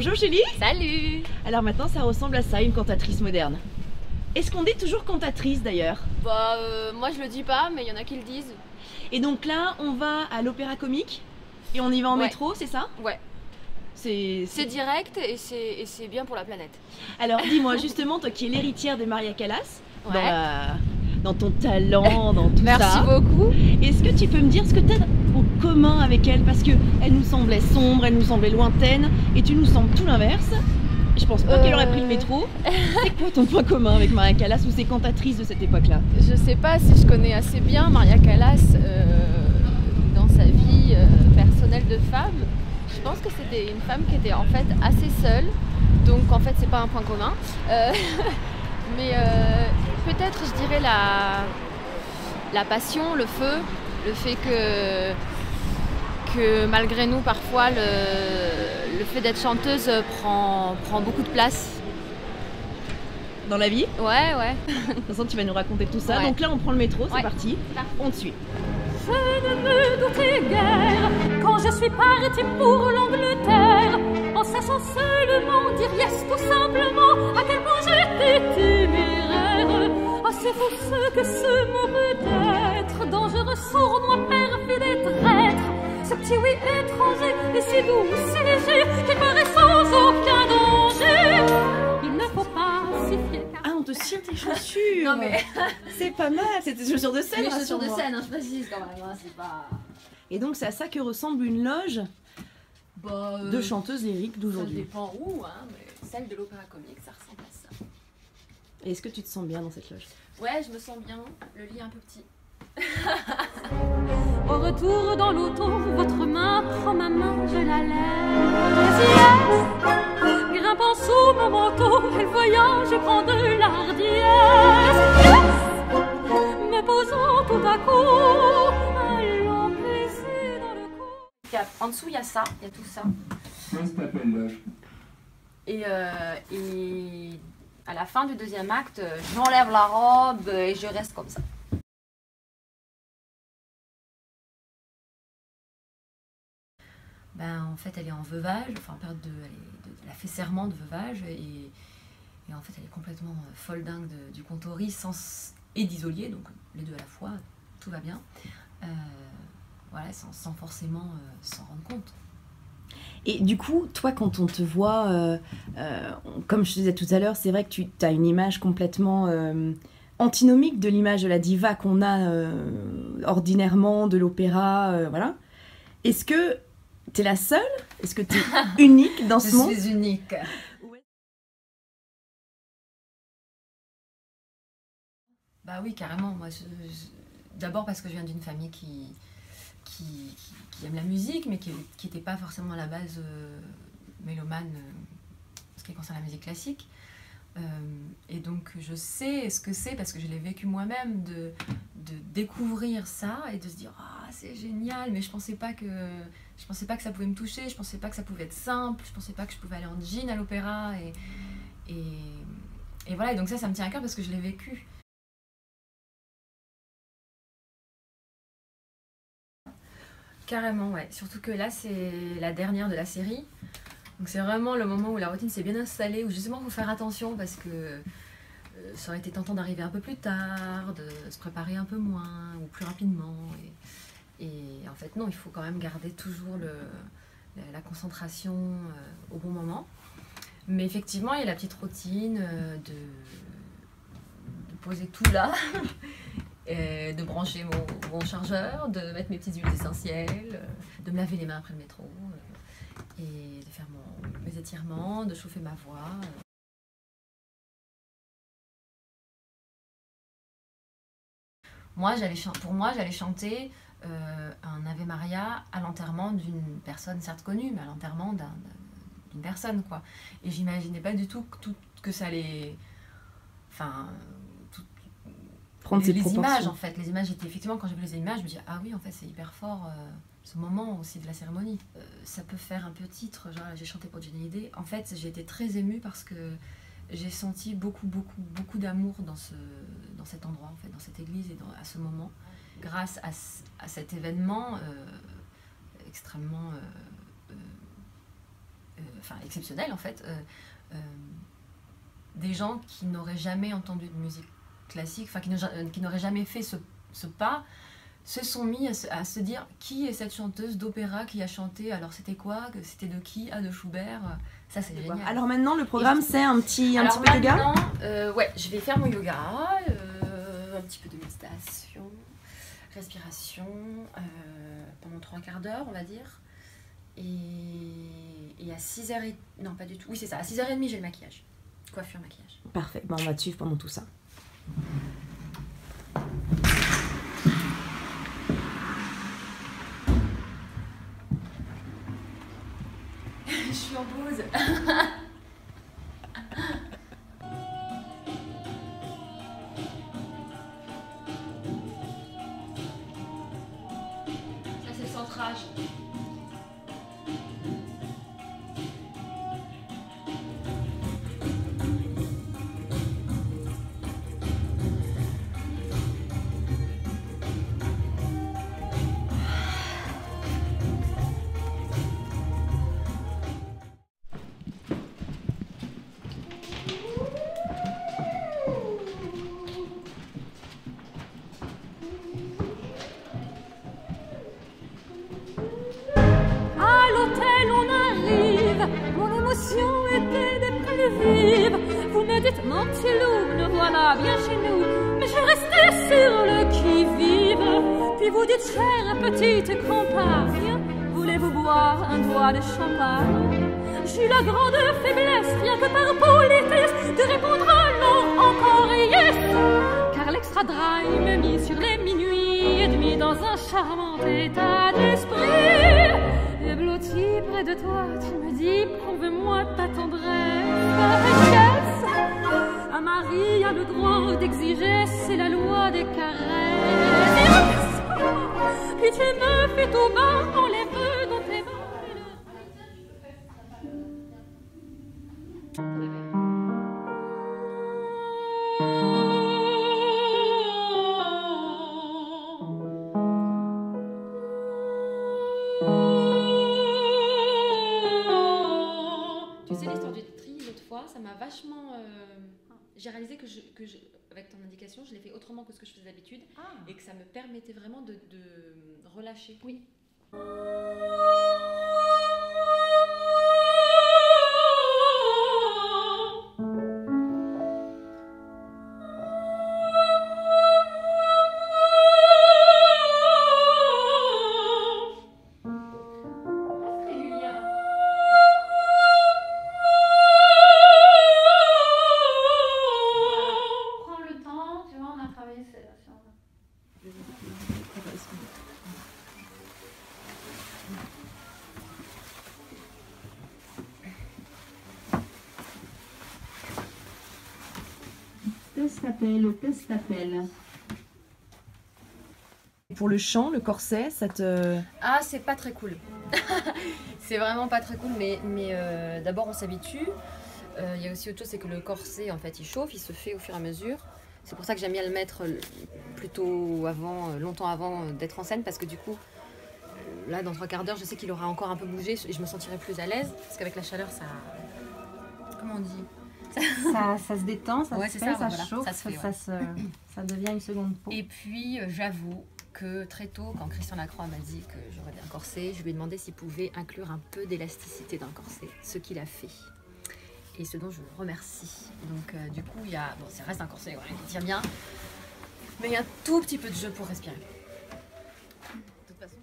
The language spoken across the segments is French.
Bonjour Julie. Salut. Alors maintenant ça ressemble à ça, une cantatrice moderne. Est-ce qu'on dit toujours cantatrice d'ailleurs? Bah moi je le dis pas, mais il y en a qui le disent. Et donc là on va à l'Opéra Comique et on y va en métro, c'est ça? Ouais. C'est direct et c'est bien pour la planète. Alors dis-moi justement, toi qui es l'héritière de Maria Callas, Ouais. dans ton talent, dans tout ça. Merci beaucoup. Est-ce que tu peux me dire ce que tu as en commun avec elle? Parce qu'elle nous semblait sombre, elle nous semblait lointaine, et tu nous sembles tout l'inverse. Je pense pas qu'elle aurait pris le métro. C'est quoi ton point commun avec Maria Callas ou ces cantatrices de cette époque-là? Je sais pas si je connais assez bien Maria Callas dans sa vie personnelle de femme. Je pense que c'était une femme qui était en fait assez seule, donc en fait c'est pas un point commun. Mais peut-être je dirais la passion, le feu, le fait que malgré nous parfois le fait d'être chanteuse prend beaucoup de place. Dans la vie? Ouais. De toute façon tu vas nous raconter tout ça. Ouais. Donc là on prend le métro, c'est Ouais. parti, on te suit. Je ne me doutais guère quand je suis partie pour l'Angleterre, en sachant seulement dire yes tout simplement, à quel point j'étais téméraire. Assez fou ce que ce mot peut être, dangereux, sournois, perfide et traître. Ce petit oui étranger est si doux, si léger, qu'il paraît sans aucun danger. Il ne faut pas s'y fier. Ah, on te tire tes chaussures. Non mais c'est pas mal, c'est tes chaussures de scène. les chaussures de rassure-moi. scène, hein, je précise quand même, hein, c'est pas... Et donc c'est à ça que ressemble une loge Bah, de chanteuses lyriques ça d'aujourd'hui. dépend où, hein, mais celle de l'Opéra Comique, ça ressemble à ça. Et est-ce que tu te sens bien dans cette loge? Ouais, je me sens bien, le lit est un peu petit. Au retour dans l'auto, votre main prend ma main, je la laisse. Yes. Grimpant sous mon manteau, et le voyage prend de l'hardiesse. Yes. Me posant tout à coup, allons baiser dans le cou. En dessous, il y a ça, il y a tout ça. Comment ça s'appelle loge? Et à la fin du deuxième acte, j'enlève la robe et je reste comme ça. Ben, en fait, elle est en veuvage, enfin, en période elle a fait serment de veuvage et en fait, elle est complètement folle dingue du contoris et d'Isolier, donc les deux à la fois, tout va bien. Voilà, sans forcément s'en rendre compte. Et du coup, toi, quand on te voit, comme je te disais tout à l'heure, c'est vrai que tu as une image complètement antinomique de l'image de la diva qu'on a ordinairement, de l'opéra, voilà. Est-ce que tu es la seule? Est-ce que tu es unique dans ce monde? Je suis unique. Bah oui, carrément. Moi, d'abord parce que je viens d'une famille qui aime la musique, mais qui n'était pas forcément à la base mélomane en ce qui concerne la musique classique. Et donc je sais ce que c'est parce que je l'ai vécu moi-même de découvrir ça et de se dire ah c'est génial, mais je pensais pas que ça pouvait me toucher, je pensais pas que ça pouvait être simple, je pensais pas que je pouvais aller en jean à l'opéra et voilà, et donc ça me tient à cœur parce que je l'ai vécu. Carrément, ouais. Surtout que là, c'est la dernière de la série. Donc c'est vraiment le moment où la routine s'est bien installée, où justement il faut faire attention parce que ça aurait été tentant d'arriver un peu plus tard, de se préparer un peu moins ou plus rapidement. Et en fait, non, il faut quand même garder toujours la concentration au bon moment. Mais effectivement, il y a la petite routine de poser tout là. De brancher mon chargeur, de mettre mes petites huiles essentielles, de me laver les mains après le métro, et de faire mes étirements, de chauffer ma voix. Pour moi, j'allais chanter un Ave Maria à l'enterrement d'une personne certes connue, mais à l'enterrement d'une personne, quoi. Et j'imaginais pas du tout que ça allait... Enfin... Prendre ses les proportions. images en fait, les images étaient effectivement, quand j'ai vu les images, je me dis ah oui en fait c'est hyper fort ce moment aussi de la cérémonie. Ça peut faire un peu titre, genre j'ai chanté pour Johnny Hallyday. En fait j'ai été très émue parce que j'ai senti beaucoup d'amour dans cet endroit en fait, dans cette église et à ce moment. Grâce à cet événement extrêmement exceptionnel en fait. Des gens qui n'auraient jamais entendu de musique classique, enfin qui n'auraient jamais fait ce pas, se sont mis à se dire qui est cette chanteuse d'opéra qui a chanté, alors c'était quoi, c'était de qui, de Schubert, ça c'est génial. Alors maintenant le programme c'est un petit peu de yoga. Ouais, je vais faire mon yoga, un petit peu de méditation, respiration, pendant 3/4 d'heure on va dire, et à 6h, non pas du tout, oui c'est ça, à 6h30 j'ai le maquillage, coiffure, maquillage. Parfait, on va te suivre pendant tout ça. Je suis en pause. Ça c'est le centrage. Vous me dites, mon petit loup, nous voilà bien chez nous. Mais je restais sur le qui-vive. Puis vous dites, chère petite compagne, voulez-vous boire un doigt de champagne? J'ai la grande faiblesse, rien que par politesse, de répondre non encore yes. Car l'extra dry me mit sur les minuit et demi dans un charmant état d'esprit. Et blotti près de toi, tu me dis, prouve-moi ta tendresse. Yes, un mari a le droit d'exiger, c'est la loi des caresses. Yes. Puis tu me fais tout bas, enlève dans tes mains. Ça m'a vachement... j'ai réalisé que, avec ton indication, je l'ai fait autrement que ce que je faisais d'habitude et que ça me permettait vraiment de relâcher. Oui. Testapel. Pour le chant, le corset, ça te... Ah, c'est pas très cool. C'est vraiment pas très cool, mais d'abord on s'habitue. Il y a aussi autre chose, c'est que le corset, en fait, il chauffe, il se fait au fur et à mesure. C'est pour ça que j'aime bien le mettre plutôt avant, longtemps avant d'être en scène, parce que du coup, là, dans 3/4 d'heure, je sais qu'il aura encore un peu bougé et je me sentirai plus à l'aise, parce qu'avec la chaleur, ça... Comment on dit ? Ça se détend, ça se fait, ça chauffe, ça se fait, ça devient une seconde peau. Et puis, j'avoue que très tôt, quand Christian Lacroix m'a dit que j'aurais un corset, je lui ai demandé s'il pouvait inclure un peu d'élasticité dans le corset, ce qu'il a fait. Et ce dont je le remercie. Donc, du coup, il y a... Bon, ça reste un corset, voilà, il tient bien, mais il y a un tout petit peu de jeu pour respirer. De toute façon...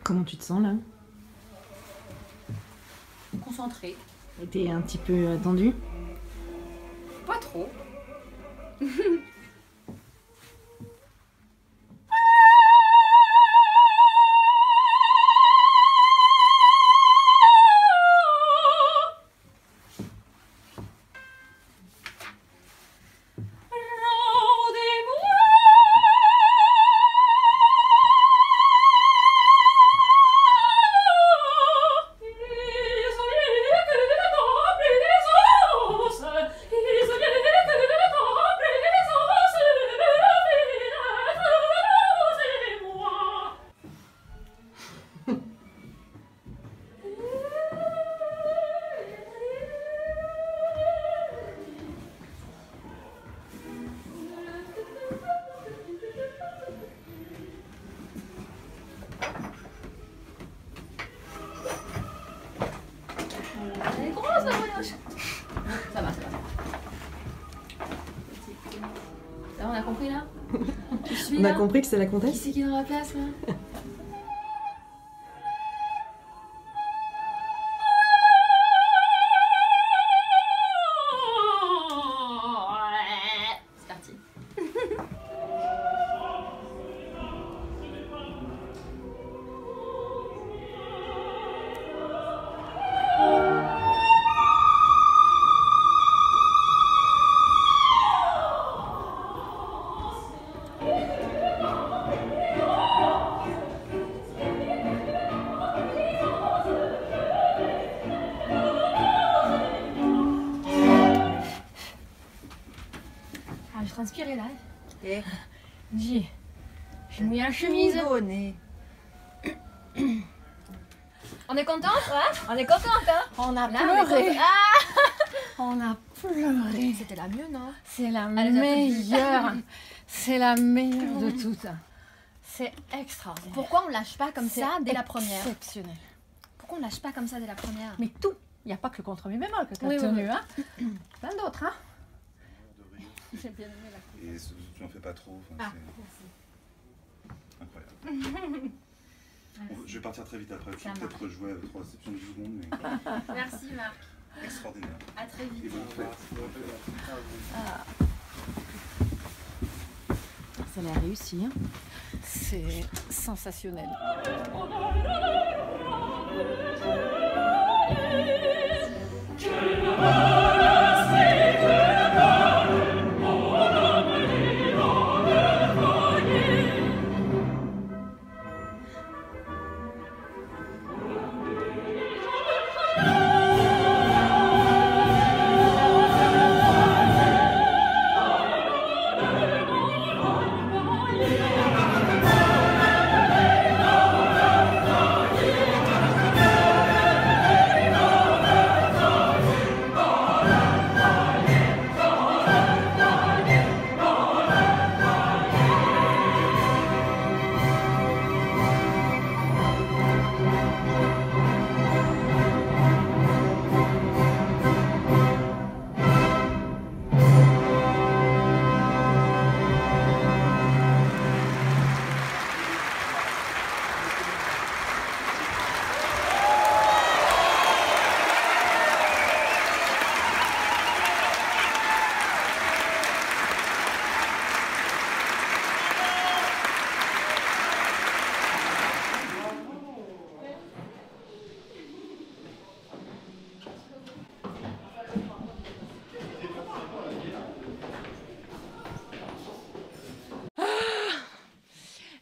Comment tu te sens là? Concentrée. T'es un petit peu tendue? Pas trop. On a compris que c'est la comtesse. Qui c'est qui est dans la place là? C'est parti. Je transpirais là. Et J'ai mouillé la chemise. On est contente? Ouais. On est contente, hein? on a Là, pleuré. Ah, On a pleuré. c'était la mieux, non? C'est la Allez, meilleure. C'est la meilleure de toutes. C'est extraordinaire. Pourquoi on lâche pas comme ça dès la première? Exceptionnel. Pourquoi on lâche pas comme ça dès la première? Mais tout. Il n'y a pas que le contre mi bémol que tu as Oui, oui, tenu. oui. Hein. Plein d'autres. Hein. J'ai bien aimé la coupe. Et tu n'en fais pas trop. Enfin, c'est incroyable. Je vais partir très vite après. Je vais peut-être rejouer avec 3 exceptions de secondes. Mais... Merci Marc. Extraordinaire. À très vite. Et bon, Ça a l'air réussi. Hein. C'est sensationnel.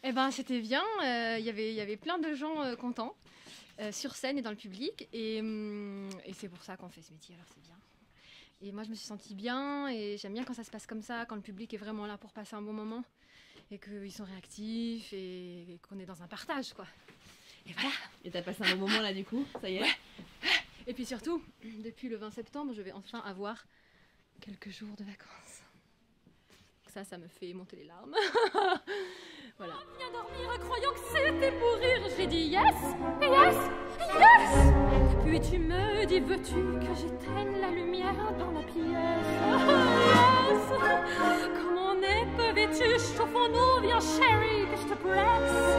Eh ben, c'était bien, y avait plein de gens contents sur scène et dans le public et c'est pour ça qu'on fait ce métier, alors c'est bien. Et moi je me suis sentie bien et j'aime bien quand ça se passe comme ça, quand le public est vraiment là pour passer un bon moment et qu'ils sont réactifs et qu'on est dans un partage quoi. Et voilà. Et t'as passé un bon moment là du coup, ça y est. Ouais. Et puis surtout, depuis le 20 septembre, je vais enfin avoir quelques jours de vacances. Ça me fait monter les larmes. Voilà. Viens dormir croyant que c'était pour rire. J'ai dit yes, yes, yes. Puis tu me dis veux-tu que j'éteigne la lumière dans la pièce? Yes. Comme on est peu vêtu, chauffons-nous, viens chérie, que je te presse.